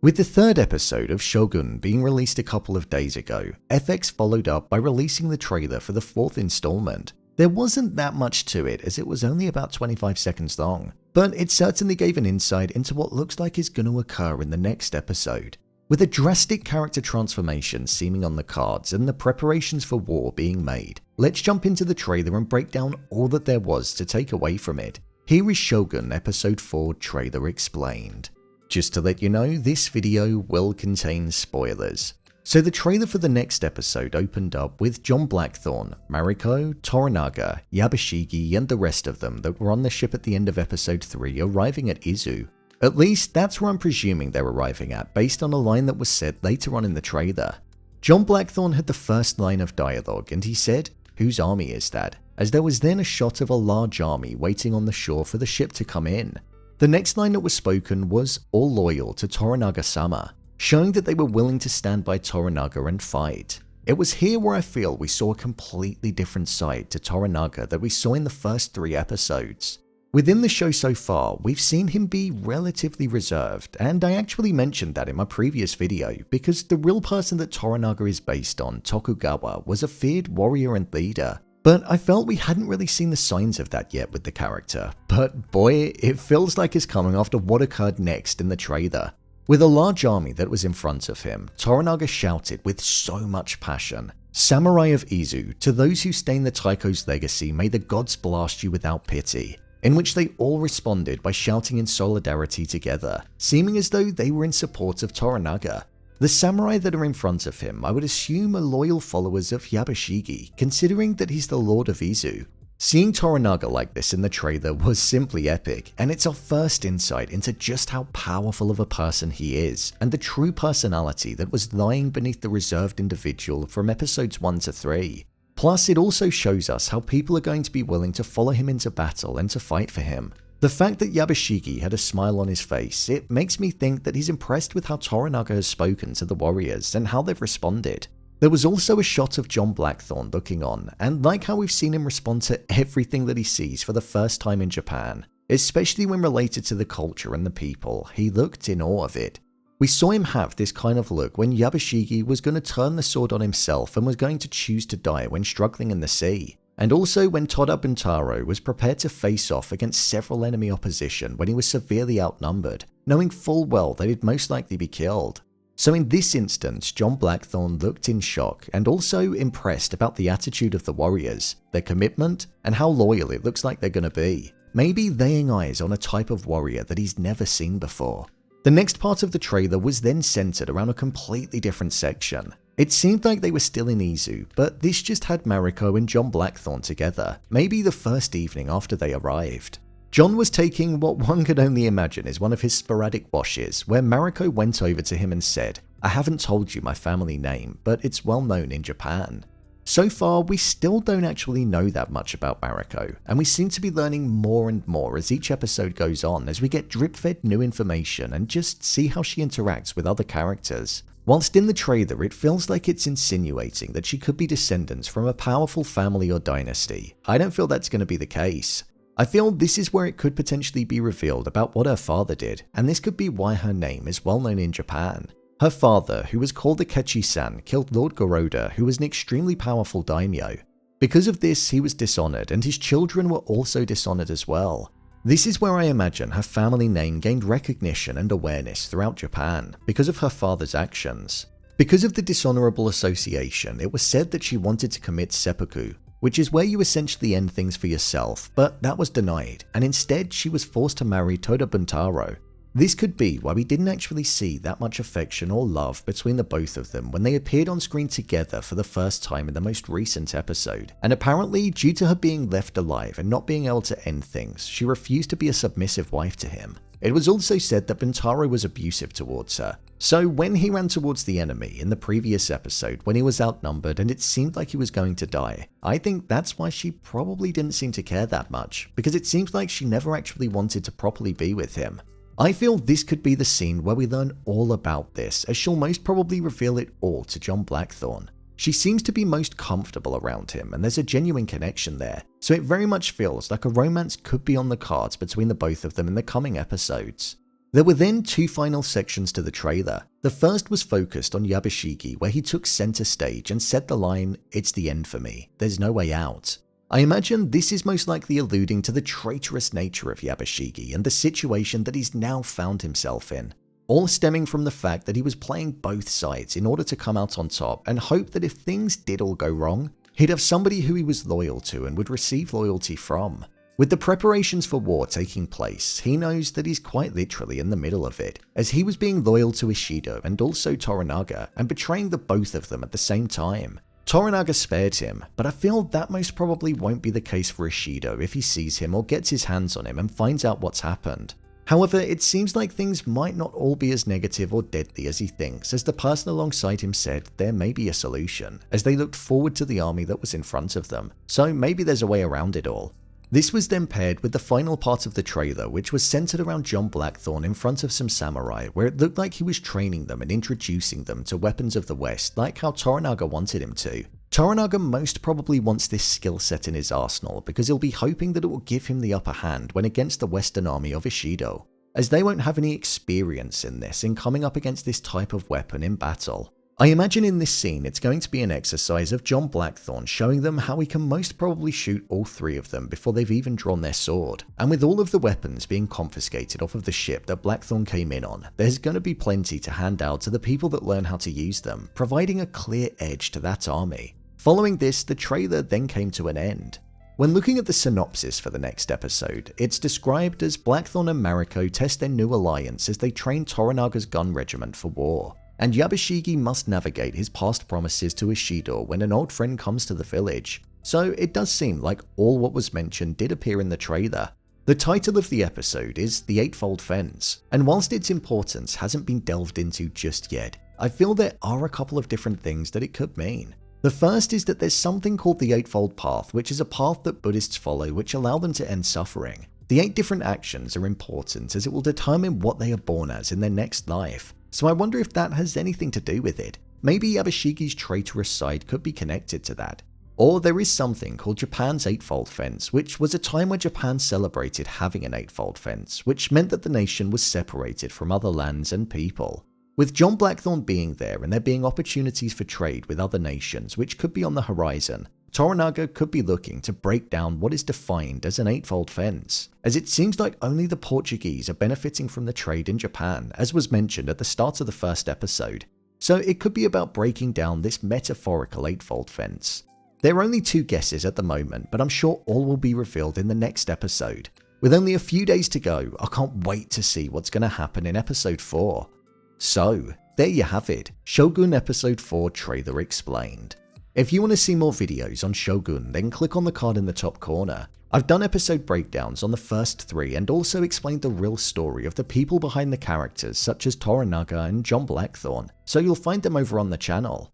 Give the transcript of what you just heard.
With the third episode of Shogun being released a couple of days ago, FX followed up by releasing the trailer for the fourth installment. There wasn't that much to it as it was only about 25 seconds long, but it certainly gave an insight into what looks like is going to occur in the next episode. With a drastic character transformation seeming on the cards and the preparations for war being made, let's jump into the trailer and break down all that there was to take away from it. Here is Shogun Episode 4 Trailer Explained. Just to let you know, this video will contain spoilers. So the trailer for the next episode opened up with John Blackthorne, Mariko, Toranaga, Yabushige and the rest of them that were on the ship at the end of episode 3 arriving at Izu. At least that's where I'm presuming they're arriving at based on a line that was said later on in the trailer. John Blackthorne had the first line of dialogue and he said, "Whose army is that?" as there was then a shot of a large army waiting on the shore for the ship to come in. The next line that was spoken was "all loyal to Toranaga-sama," showing that they were willing to stand by Toranaga and fight. It was here where I feel we saw a completely different side to Toranaga that we saw in the first 3 episodes. Within the show so far, we've seen him be relatively reserved, and I actually mentioned that in my previous video because the real person that Toranaga is based on, Tokugawa, was a feared warrior and leader. But I felt we hadn't really seen the signs of that yet with the character. But boy, it feels like it's coming after what occurred next in the trailer. With a large army that was in front of him, Toranaga shouted with so much passion, "Samurai of Izu, to those who stain the Taiko's legacy, may the gods blast you without pity," in which they all responded by shouting in solidarity together, seeming as though they were in support of Toranaga. The samurai that are in front of him I would assume are loyal followers of Yabushige, considering that he's the Lord of Izu. Seeing Toranaga like this in the trailer was simply epic, and it's our first insight into just how powerful of a person he is, and the true personality that was lying beneath the reserved individual from episodes 1 to 3. Plus, it also shows us how people are going to be willing to follow him into battle and to fight for him. The fact that Yabushige had a smile on his face, it makes me think that he's impressed with how Toranaga has spoken to the warriors and how they've responded. There was also a shot of John Blackthorne looking on, and like how we've seen him respond to everything that he sees for the first time in Japan, especially when related to the culture and the people, he looked in awe of it. We saw him have this kind of look when Yabushige was going to turn the sword on himself and was going to choose to die when struggling in the sea. And also when Toda Buntaro was prepared to face off against several enemy opposition when he was severely outnumbered, knowing full well that he'd most likely be killed. So in this instance, John Blackthorne looked in shock and also impressed about the attitude of the warriors, their commitment, and how loyal it looks like they're going to be. Maybe laying eyes on a type of warrior that he's never seen before. The next part of the trailer was then centered around a completely different section. It seemed like they were still in Izu, but this just had Mariko and John Blackthorne together, maybe the first evening after they arrived. John was taking what one could only imagine is one of his sporadic washes, where Mariko went over to him and said, "I haven't told you my family name, but it's well known in Japan." So far, we still don't actually know that much about Mariko, and we seem to be learning more and more as each episode goes on as we get drip-fed new information and just see how she interacts with other characters. Whilst in the trailer it feels like it's insinuating that she could be descendants from a powerful family or dynasty, I don't feel that's going to be the case. I feel this is where it could potentially be revealed about what her father did, and this could be why her name is well known in Japan. Her father, who was called the Kechi-san, killed Lord Goroda, who was an extremely powerful daimyo. Because of this, he was dishonored, and his children were also dishonored as well. This is where I imagine her family name gained recognition and awareness throughout Japan, because of her father's actions. Because of the dishonorable association, it was said that she wanted to commit seppuku, which is where you essentially end things for yourself, but that was denied, and instead she was forced to marry Toda Buntaro. This could be why we didn't actually see that much affection or love between the both of them when they appeared on screen together for the first time in the most recent episode. And apparently, due to her being left alive and not being able to end things, she refused to be a submissive wife to him. It was also said that Buntaro was abusive towards her. So when he ran towards the enemy in the previous episode when he was outnumbered and it seemed like he was going to die, I think that's why she probably didn't seem to care that much, because it seems like she never actually wanted to properly be with him. I feel this could be the scene where we learn all about this, as she'll most probably reveal it all to John Blackthorne. She seems to be most comfortable around him, and there's a genuine connection there, so it very much feels like a romance could be on the cards between the both of them in the coming episodes. There were then two final sections to the trailer. The first was focused on Yabushige, where he took center stage and said the line, "It's the end for me, there's no way out." I imagine this is most likely alluding to the traitorous nature of Yabushige and the situation that he's now found himself in, all stemming from the fact that he was playing both sides in order to come out on top and hope that if things did all go wrong, he'd have somebody who he was loyal to and would receive loyalty from. With the preparations for war taking place, he knows that he's quite literally in the middle of it, as he was being loyal to Ishido and also Toranaga and betraying the both of them at the same time. Toranaga spared him, but I feel that most probably won't be the case for Ishido if he sees him or gets his hands on him and finds out what's happened. However, it seems like things might not all be as negative or deadly as he thinks, as the person alongside him said there may be a solution, as they looked forward to the army that was in front of them, so maybe there's a way around it all. This was then paired with the final part of the trailer, which was centered around John Blackthorne in front of some samurai, where it looked like he was training them and introducing them to weapons of the West, like how Toranaga wanted him to. Toranaga most probably wants this skill set in his arsenal because he'll be hoping that it will give him the upper hand when against the Western army of Ishido, as they won't have any experience in this in coming up against this type of weapon in battle. I imagine in this scene it's going to be an exercise of John Blackthorne showing them how he can most probably shoot all three of them before they've even drawn their sword, and with all of the weapons being confiscated off of the ship that Blackthorne came in on, there's going to be plenty to hand out to the people that learn how to use them, providing a clear edge to that army. Following this, the trailer then came to an end. When looking at the synopsis for the next episode, it's described as Blackthorne and Mariko test their new alliance as they train Toranaga's gun regiment for war, and Yabushige must navigate his past promises to Ishido when an old friend comes to the village. So it does seem like all what was mentioned did appear in the trailer. The title of the episode is The Eightfold Fence, and whilst its importance hasn't been delved into just yet, I feel there are a couple of different things that it could mean. The first is that there's something called the Eightfold Path, which is a path that Buddhists follow which allow them to end suffering. The 8 different actions are important as it will determine what they are born as in their next life. So I wonder if that has anything to do with it. Maybe Yabushige's traitorous side could be connected to that. Or there is something called Japan's Eightfold Fence, which was a time where Japan celebrated having an Eightfold Fence, which meant that the nation was separated from other lands and people. With John Blackthorne being there and there being opportunities for trade with other nations which could be on the horizon, Toranaga could be looking to break down what is defined as an Eightfold Fence, as it seems like only the Portuguese are benefiting from the trade in Japan, as was mentioned at the start of the first episode. So it could be about breaking down this metaphorical Eightfold Fence. There are only 2 guesses at the moment, but I'm sure all will be revealed in the next episode. With only a few days to go, I can't wait to see what's going to happen in episode 4. So, there you have it, Shogun episode 4 trailer explained. If you want to see more videos on Shogun, then click on the card in the top corner. I've done episode breakdowns on the first 3 and also explained the real story of the people behind the characters such as Toranaga and John Blackthorne, so you'll find them over on the channel.